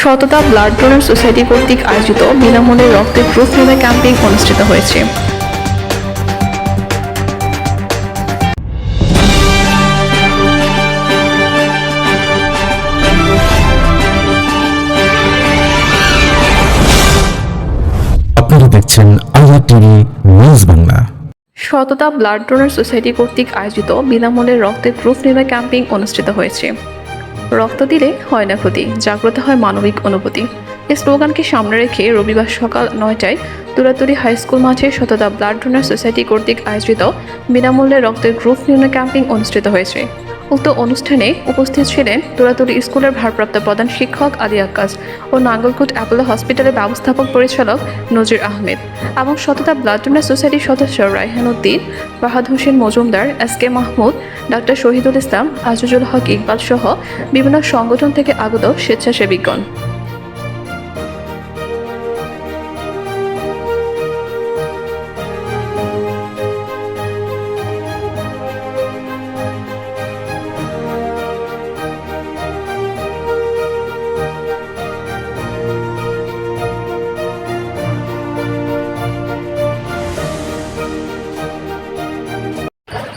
সততা blood donor society কর্তৃক আয়োজিত বিনামূল্যে রক্তের গ্রুপ নির্ণয় ক্যাম্পেইন অনুষ্ঠিত হয়েছে। আপনারা দেখছেন আইআর টিভি নিউজ বাংলা। সততা ব্লাড ডোনার সোসাইটি কর্তৃক আয়োজিত বিনামূল্যে রক্তের গ্রুপ নির্ণয় ক্যাম্পেইন অনুষ্ঠিত হয়েছে। রক্ত দিলে হয় না ক্ষতি, জাগ্রত হয় মানবিক অনুভূতি। এই স্লোগানকে সামনে রেখে রবিবার সকাল 9টায় তুরাতুরি হাই স্কুল মাঠে সততা ব্লাড ডোনার সোসাইটি কর্তৃক আয়োজিত বিনামূল্যে রক্তের গ্রুপ নির্ণয় ক্যাম্পেইন অনুষ্ঠিত হয়েছে। উক্ত অনুষ্ঠানে উপস্থিত ছিলেন তুরাতুরি স্কুলের ভারপ্রাপ্ত প্রধান শিক্ষক আলী আক্কাস ও নাঙ্গলকোট অ্যাপোলো হসপিটালের ব্যবস্থাপক পরিচালক নজির আহমেদ এবং সততা ব্লাড ডোনার সোসাইটির সদস্য রায়হান উদ্দিন, ফাহাদ হোসেন মজুমদার, SK মাহমুদ, ডাক্তার শহীদুল ইসলাম, আজিজুল হক ইকবাল সহ বিভিন্ন সংগঠন থেকে আগত স্বেচ্ছাসেবীগণ।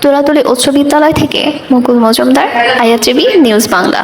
তুরাতুলি উচ্চ বিদ্যালয় থেকে Mukul Majumdar, IR TV news Bangla.